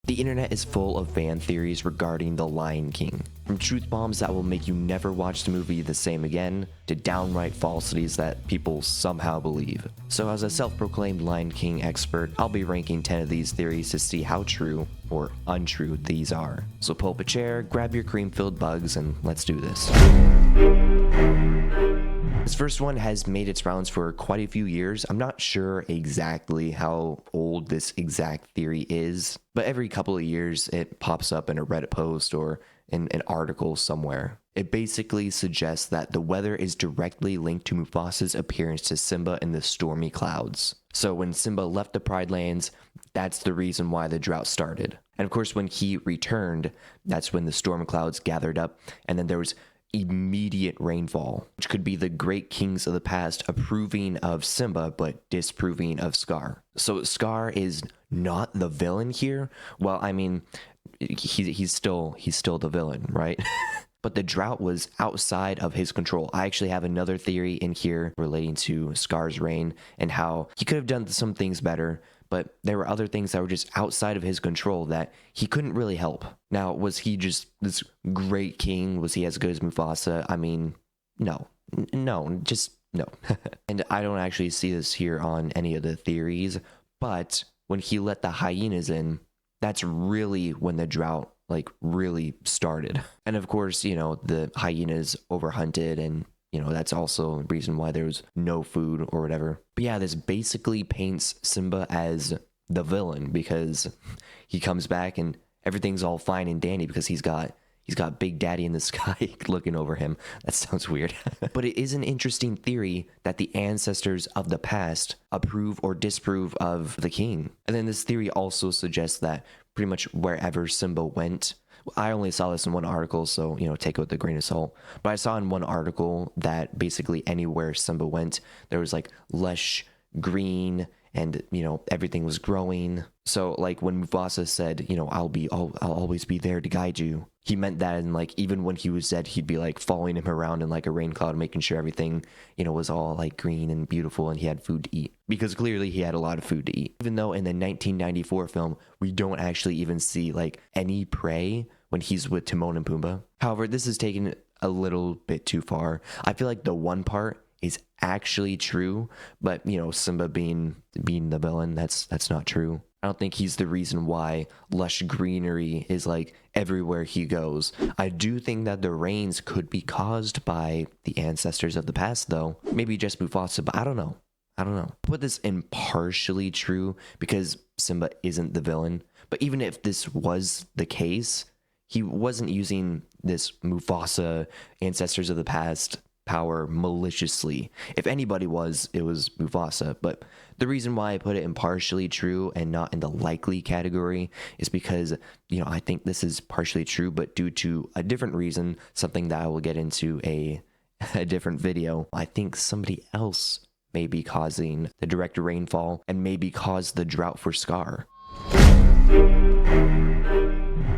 The internet is full of fan theories regarding The Lion King. From truth bombs that will make you never watch the movie the same again, to downright falsities that people somehow believe. So as a self-proclaimed Lion King expert, I'll be ranking 10 of these theories to see how true or untrue these are. So pull up a chair, grab your cream-filled bugs, and let's do this. This first one has made its rounds for quite a few years. I'm not sure exactly how old this exact theory is, but every couple of years it pops up in a Reddit post or in an article somewhere. It basically suggests that the weather is directly linked to Mufasa's appearance to Simba in the stormy clouds. So when Simba left the Pride Lands, that's the reason why the drought started. And of course, when he returned, that's when the storm clouds gathered up, and then there was immediate rainfall, which could be the great kings of the past approving of Simba but disapproving of Scar. So Scar is not the villain here. Well, I mean, he's still the villain, right? But the drought was outside of his control. I actually have another theory in here relating to Scar's reign and how he could have done some things better, but there were other things that were just outside of his control that he couldn't really help. Now, was he just this great king? Was he as good as Mufasa? I mean, no. Just no. And I don't actually see this here on any of the theories, but when he let the hyenas in, that's really when the drought really started. And of course, the hyenas overhunted, and that's also the reason why there was no food or whatever. But yeah, this basically paints Simba as the villain because he comes back and everything's all fine and dandy because he's got Big Daddy in the sky looking over him. That sounds weird. But it is an interesting theory that the ancestors of the past approve or disapprove of the king. And then this theory also suggests that pretty much wherever Simba went, I only saw this in one article, so, take it with a grain of salt. But I saw in one article that basically anywhere Simba went, there was lush green and, everything was growing. So when Mufasa said, I'll always be there to guide you, he meant that, and even when he was dead, he'd be following him around in a rain cloud, making sure everything, was all green and beautiful and he had food to eat. Because clearly he had a lot of food to eat. Even though in the 1994 film, we don't actually even see any prey when he's with Timon and Pumbaa. However, this is taken a little bit too far. I feel like the one part is actually true, but Simba being the villain, that's not true. I don't think he's the reason why lush greenery is everywhere he goes. I do think that the rains could be caused by the ancestors of the past, though. Maybe just Mufasa, but I don't know. Put this in partially true because Simba isn't the villain. But even if this was the case, he wasn't using this Mufasa ancestors of the past power maliciously. If anybody was, it was Mufasa. But the reason why I put it in partially true and not in the likely category is because, I think this is partially true, but due to a different reason, something that I will get into a different video, I think somebody else may be causing the direct rainfall and maybe cause the drought for Scar.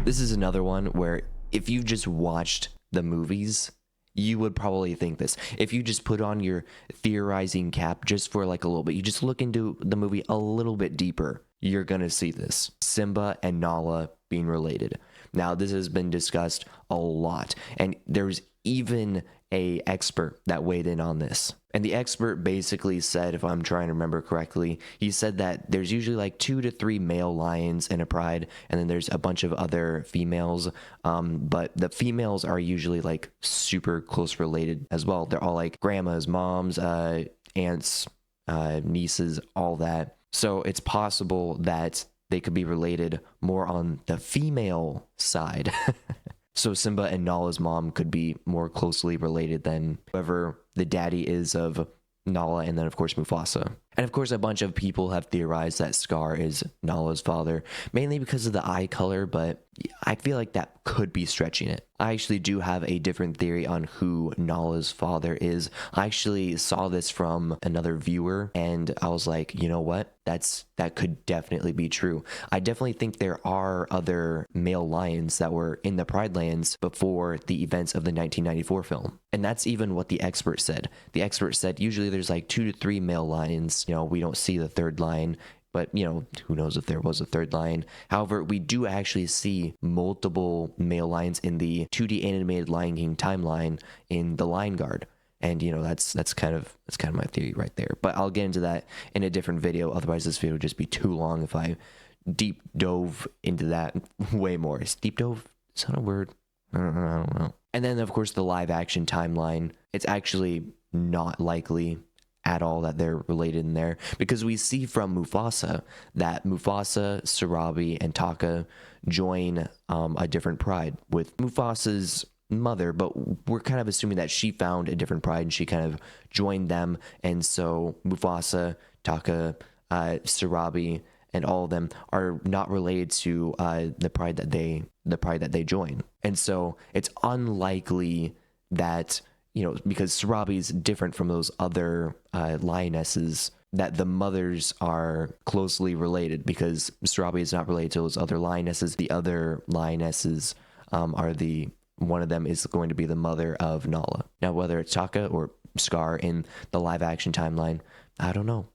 This is another one where if you just watched the movies, you would probably think this. If you just put on your theorizing cap just for a little bit, you just look into the movie a little bit deeper, you're gonna see this. Simba and Nala being related. Now, this has been discussed a lot, and there's even a expert that weighed in on this. And the expert basically said, if I'm trying to remember correctly, he said that there's usually 2 to 3 male lions in a pride, and then there's a bunch of other females. But the females are usually super close related as well. They're all grandmas, moms, aunts, nieces, all that. So it's possible that they could be related more on the female side. So Simba and Nala's mom could be more closely related than whoever the daddy is of Nala, and then of course Mufasa. And of course a bunch of people have theorized that Scar is Nala's father, mainly because of the eye color, but I feel like that could be stretching it. I actually do have a different theory on who Nala's father is. I actually saw this from another viewer, and I was like, you know what? That could definitely be true. I definitely think there are other male lions that were in the Pride Lands before the events of the 1994 film. And that's even what the expert said. The expert said usually there's 2 to 3 male lions. We don't see the third lion But, who knows if there was a third lion. However, we do actually see multiple male lions in the 2D animated Lion King timeline in the Lion Guard. And, that's kind of my theory right there. But I'll get into that in a different video. Otherwise, this video would just be too long if I deep dove into that way more. Is deep dove? Is that a word? I don't know. And then, of course, the live action timeline. It's actually not likely at all that they're related in there, because we see from Mufasa that Mufasa, Sarabi, and Taka join a different pride with Mufasa's mother, but we're kind of assuming that she found a different pride and she kind of joined them. And so Mufasa, Taka, Sarabi, and all of them are not related to the pride that they join. And so it's unlikely that, because Sarabi is different from those other lionesses, that the mothers are closely related, because Sarabi is not related to those other lionesses. The other lionesses one of them is going to be the mother of Nala. Now, whether it's Taka or Scar in the live action timeline, I don't know.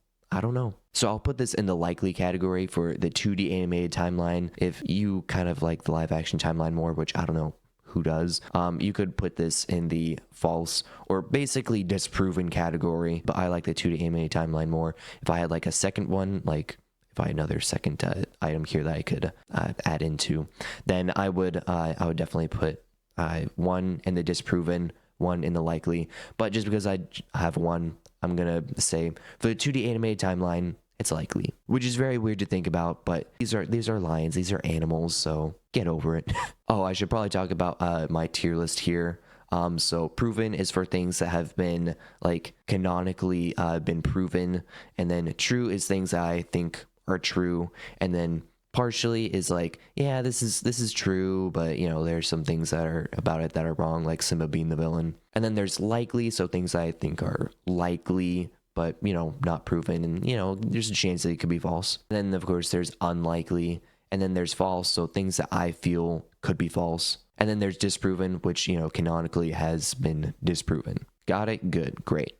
So I'll put this in the likely category for the 2D animated timeline. If you kind of like the live action timeline more, which I don't know who does, you could put this in the false or basically disproven category. But I like the 2D animated timeline more. If I had like a second one, like if I had another second item here that I could add into, then I would definitely put one in the disproven, one in the likely. But just because I have one, I'm gonna say for the 2D animated timeline, it's likely, which is very weird to think about, but these are lions, these are animals, so get over it. Oh, I should probably talk about my tier list here. So proven is for things that have been like canonically been proven, and then true is things that I think are true, and then partially is like, yeah, this is true, but there's some things that are about it that are wrong, like Simba being the villain. And then there's likely, so things I think are likely but not proven, and there's a chance that it could be false. And then of course there's unlikely, and then there's false, so things that I feel could be false. And then there's disproven, which canonically has been disproven. Got it? Good. Great.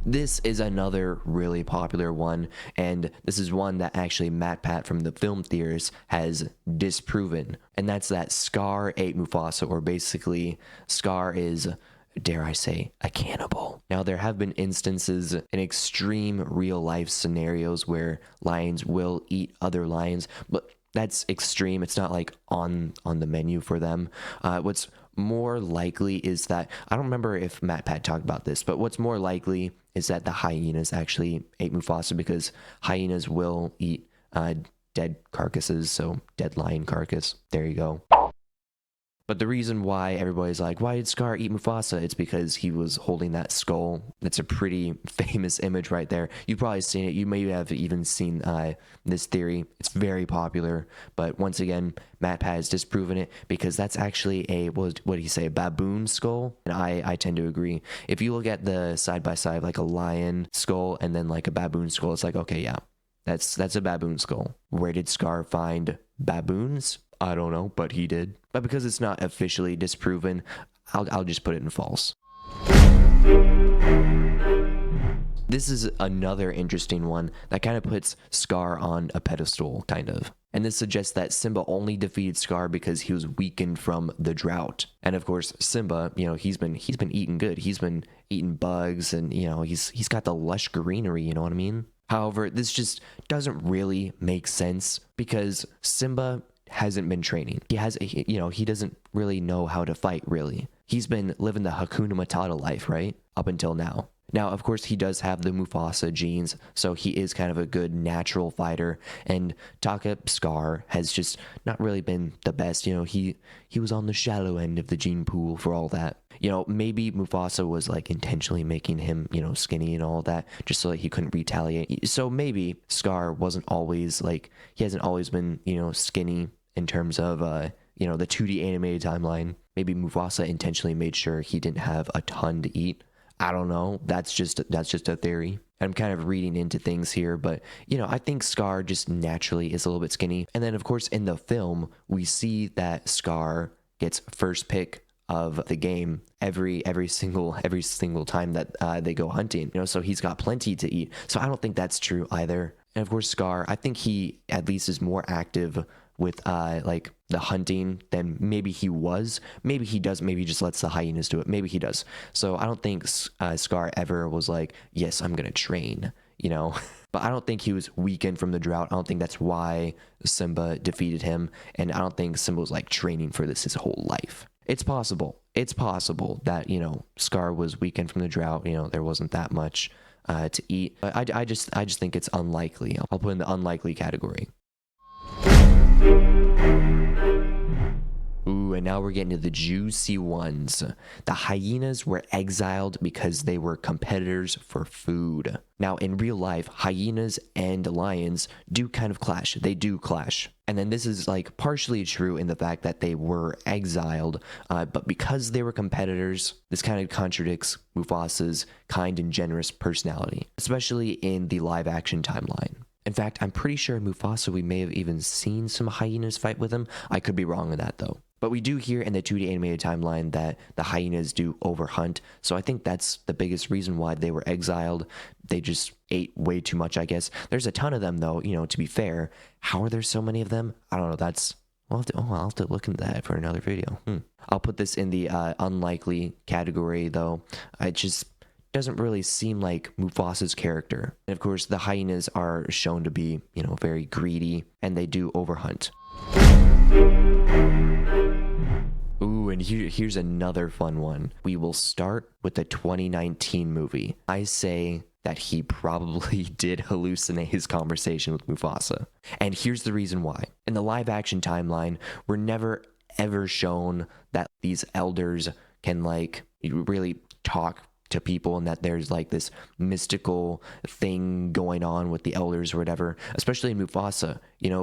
This is another really popular one, and this is one that actually MatPat from the Film Theorists has disproven, and that's that Scar ate Mufasa, or basically Scar is, dare I say, a cannibal. Now, there have been instances in extreme real-life scenarios where lions will eat other lions, but that's extreme. It's not like on the menu for them. What's more likely is that, I don't remember if MatPat talked about this, but what's more likely is that the hyenas actually ate Mufasa, because hyenas will eat dead carcasses, so dead lion carcass. There you go. But the reason why everybody's like, why did Scar eat Mufasa? It's because he was holding that skull. That's a pretty famous image right there. You've probably seen it. You may have even seen this theory. It's very popular. But once again, MatPat has disproven it, because that's actually what did he say, a baboon skull? And I tend to agree. If you look at the side-by-side, like a lion skull and then like a baboon skull, it's like, okay, yeah, that's a baboon skull. Where did Scar find baboons? I don't know, but he did. But because it's not officially disproven, I'll just put it in false. This is another interesting one that kind of puts Scar on a pedestal, kind of. And this suggests that Simba only defeated Scar because he was weakened from the drought. And of course, Simba, he's been eating good. He's been eating bugs, and he's got the lush greenery, you know what I mean? However, this just doesn't really make sense, because Simba hasn't been training. He doesn't really know how to fight, really. He's been living the Hakuna Matata life, right? Up until now. Now, of course, he does have the Mufasa genes, so he is kind of a good natural fighter. And Taka Scar has just not really been the best. He was on the shallow end of the gene pool for all that. Maybe Mufasa was like intentionally making him, skinny and all that, just so that he couldn't retaliate. So maybe Scar wasn't always he hasn't always been, skinny in terms of, the 2D animated timeline. Maybe Mufasa intentionally made sure he didn't have a ton to eat. I don't know. That's just a theory. I'm kind of reading into things here, but I think Scar just naturally is a little bit skinny. And then of course in the film, we see that Scar gets first pick of the game every single time that they go hunting. So he's got plenty to eat. So I don't think that's true either. And of course, Scar, I think he at least is more active with like the hunting than maybe he was. Maybe he does. Maybe he just lets the hyenas do it. Maybe he does. So I don't think Scar ever was like, yes, I'm gonna train. But I don't think he was weakened from the drought. I don't think that's why Simba defeated him. And I don't think Simba was like training for this his whole life. It's possible. It's possible that, Scar was weakened from the drought. There wasn't that much to eat. But I just think it's unlikely. I'll put in the unlikely category. Ooh, and now we're getting to the juicy ones. The hyenas were exiled because they were competitors for food. Now, in real life, hyenas and lions do kind of clash. They do clash. And then this is like partially true in the fact that they were exiled, but because they were competitors, this kind of contradicts Mufasa's kind and generous personality, especially in the live action timeline. In fact, I'm pretty sure Mufasa, we may have even seen some hyenas fight with him. I could be wrong on that though. But we do hear in the 2D animated timeline that the hyenas do overhunt. So I think that's the biggest reason why they were exiled. They just ate way too much, I guess. There's a ton of them though, to be fair. How are there so many of them? I don't know. I'll have to look into that for another video. I'll put this in the unlikely category though. It just doesn't really seem like Mufasa's character. And of course, the hyenas are shown to be, very greedy, and they do overhunt. Ooh, and here's another fun one. We will start with the 2019 movie. I say that he probably did hallucinate his conversation with Mufasa. And here's the reason why. In the live action timeline, we're never ever shown that these elders can really talk to people and that there's like this mystical thing going on with the elders or whatever, especially in Mufasa.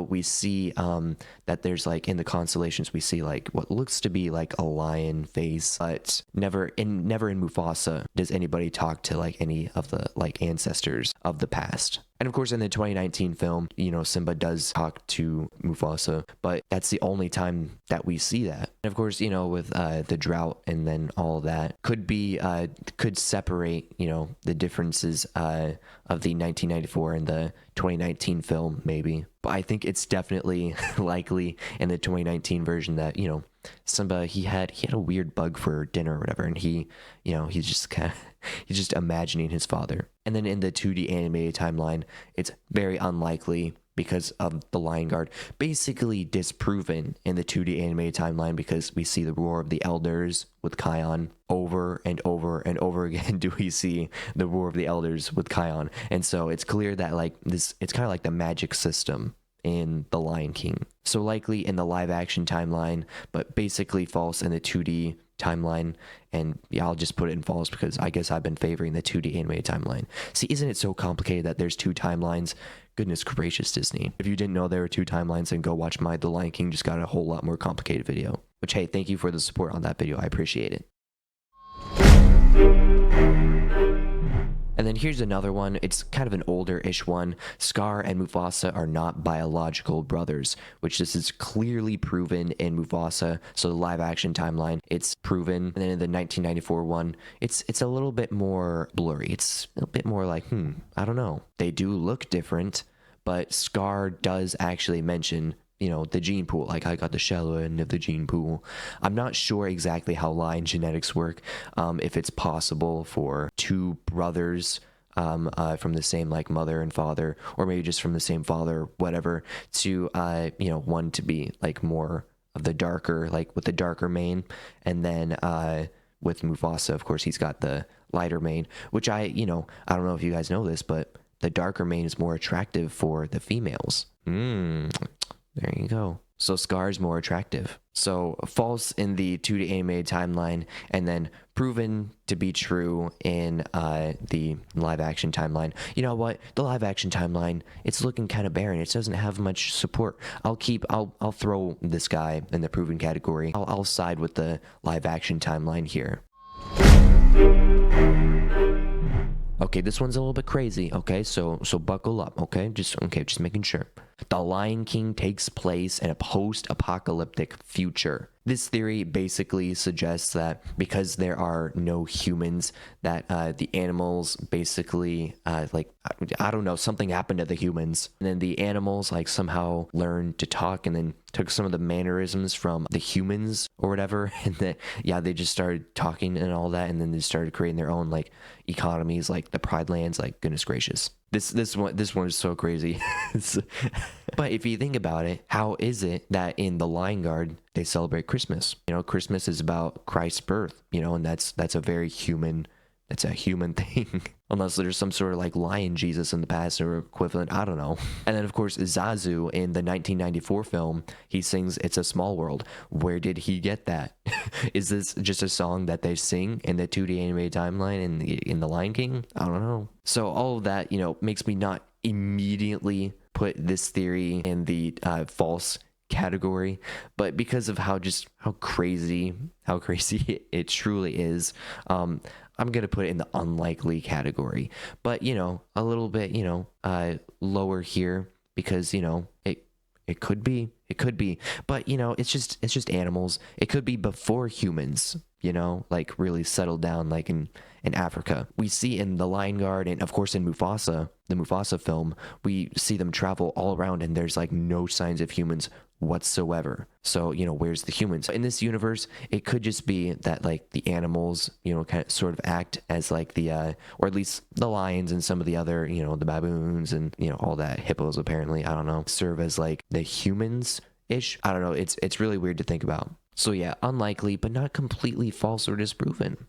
We see that there's like in the constellations, we see like what looks to be like a lion face, but never in Mufasa does anybody talk to like any of the like ancestors of the past. And of course, in the 2019 film, Simba does talk to Mufasa, but that's the only time that we see that. And of course, with the drought and then all that could separate, the differences of the 1994 and the 2019 film, maybe. But I think it's definitely likely in the 2019 version that, Simba, he had a weird bug for dinner or whatever, and he's just imagining his father. And then in the 2D animated timeline, it's very unlikely because of the Lion Guard, basically disproven in the 2D animated timeline because we see the Roar of the Elders with Kion over and over and over again. Do we see the Roar of the Elders with Kion? And so it's clear that it's kind of like the magic system in The Lion King. So likely in the live action timeline, but basically false in the 2D timeline. And yeah, I'll just put it in false because I guess I've been favoring the 2D animated timeline. See, isn't it so complicated that there's two timelines? Goodness gracious, Disney. If you didn't know there were two timelines, then go watch my The Lion King just got a whole lot more complicated video. Which, hey, thank you for the support on that video. I appreciate it. And then here's another one. It's kind of an older-ish one. Scar and Mufasa are not biological brothers, which this is clearly proven in Mufasa. So the live-action timeline, it's proven. And then in the 1994 one, it's a little bit more blurry. It's a bit more like, I don't know. They do look different, but Scar does actually mention the gene pool, like I got the shallow end of the gene pool. I'm not sure exactly how lion genetics work, if it's possible for two brothers from the same like mother and father, or maybe just from the same father, whatever, to one to be like more of the darker, like with the darker mane, and then with Mufasa, of course, he's got the lighter mane, which I don't know if you guys know this, but the darker mane is more attractive for the females. There you go. So Scar's more attractive. So false in the 2D animated timeline, and then proven to be true in the live action timeline. You know what? The live action timeline, it's looking kind of barren. It doesn't have much support. I'll throw this guy in the proven category. I'll side with the live action timeline here. Okay, this one's a little bit crazy, okay? So buckle up, okay? Just making sure. The Lion King takes place in a post-apocalyptic future. This theory basically suggests that because there are no humans, that the animals basically, like, I don't know, something happened to the humans. And then the animals, like, somehow learned to talk and then took some of the mannerisms from the humans or whatever. And then, yeah, they just started talking and all that. And then they started creating their own, like, economies, like the Pride Lands. Like, goodness gracious. This one is so crazy. But if you think about it, how is it that in the Lion Guard they celebrate Christmas? You know, Christmas is about Christ's birth, you know, and that's a very human, that's a human thing. Unless there's some sort of like lion Jesus in the past or equivalent, I don't know. And then of course Zazu in the 1994 film, he sings "It's a Small World." Where did he get that? Is this just a song that they sing in the 2D animated timeline in the Lion King? I don't know. So all of that, you know, makes me not immediately put this theory in the false category, but because of how crazy it truly is, I'm gonna put it in the unlikely category. But you know, a little bit, you know, lower here because you know it could be, but you know, it's just animals. It could be before humans, you know, like really settled down, like in Africa. We see in the Lion Guard and of course in Mufasa, the Mufasa film, we see them travel all around and there's like no signs of humans whatsoever. So, you know, where's the humans? In this universe, it could just be that like the animals, you know, kind of sort of act as like the or at least the lions and some of the other, you know, the baboons and, you know, all that, hippos apparently, I don't know, serve as like the humans ish. I don't know. It's really weird to think about. So yeah, unlikely, but not completely false or disproven.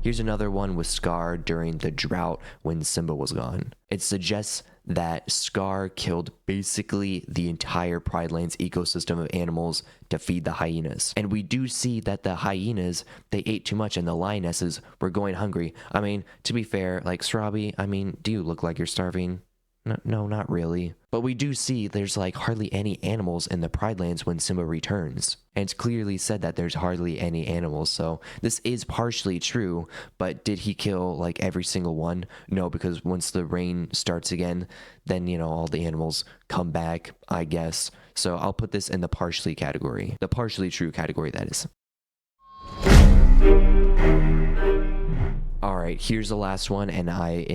Here's another one with Scar during the drought when Simba was gone. It suggests that Scar killed basically the entire Pride Lands ecosystem of animals to feed the hyenas. And we do see that the hyenas, they ate too much and the lionesses were going hungry. I mean, to be fair, like Sarabi, I mean, do you look like you're starving? No, not really. But we do see there's like hardly any animals in the Pride Lands when Simba returns. And it's clearly said that there's hardly any animals, so this is partially true, but did he kill like every single one? No, because once the rain starts again, then, you know, all the animals come back, I guess. So I'll put this in the partially category. The partially true category, that is. Alright, here's the last one, and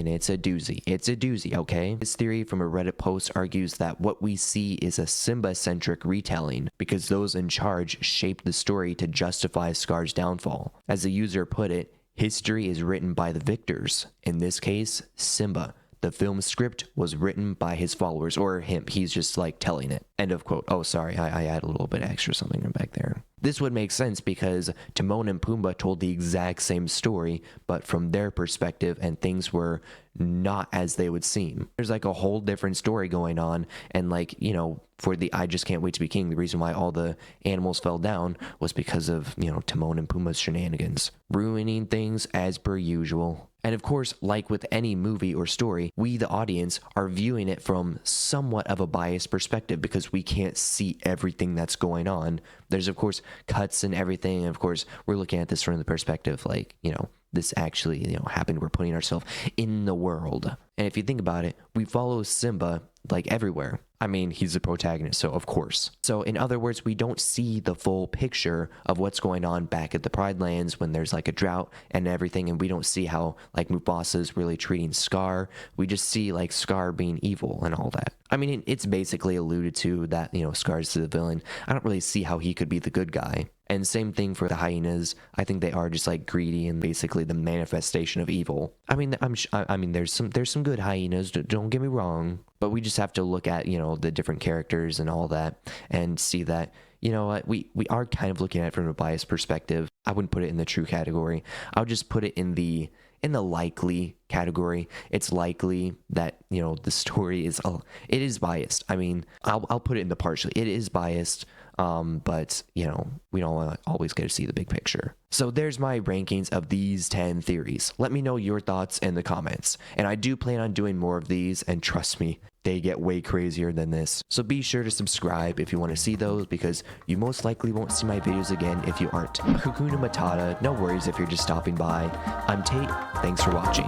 it's a doozy. It's a doozy, okay? This theory from a Reddit post argues that what we see is a Simba-centric retelling, because those in charge shaped the story to justify Scar's downfall. As the user put it, history is written by the victors. In this case, Simba. The film script was written by his followers, or him. He's just like telling it. End of quote. Oh, sorry, I add a little bit extra something back there. This would make sense because Timon and Pumbaa told the exact same story, but from their perspective, and things were not as they would seem. There's like a whole different story going on, and like, you know, for the I Just Can't Wait to Be King, the reason why all the animals fell down was because of, you know, Timon and Pumbaa's shenanigans. Ruining things as per usual. And of course, like with any movie or story, we, the audience, are viewing it from somewhat of a biased perspective because we can't see everything that's going on. There's, of course, cuts and everything. And of course, we're looking at this from the perspective, like, you know, this actually, you know, happened. We're putting ourselves in the world. And if you think about it, we follow Simba like everywhere. I mean, he's the protagonist, so of course. So in other words, we don't see the full picture of what's going on back at the Pride Lands when there's like a drought and everything, and we don't see how like Mufasa's really treating Scar. We just see like Scar being evil and all that. I mean, it's basically alluded to that, you know, Scar's the villain. I don't really see how he could be the good guy. And same thing for the hyenas. I think they are just like greedy and basically the manifestation of evil. I mean, I mean, there's some good hyenas. Don't get me wrong, but we just have to look at, you know, the different characters and all that and see that, you know what, we are kind of looking at it from a biased perspective. I wouldn't put it in the true category. I would just put it in the likely category. It's likely that, you know, the story is it is biased. I mean, I'll put it in the partially. It is biased. But, you know, we don't always get to see the big picture. So there's my rankings of these 10 theories. Let me know your thoughts in the comments. And I do plan on doing more of these, and trust me, they get way crazier than this. So be sure to subscribe if you want to see those, because you most likely won't see my videos again if you aren't. Hakuna Matata, no worries if you're just stopping by. I'm Tate, thanks for watching.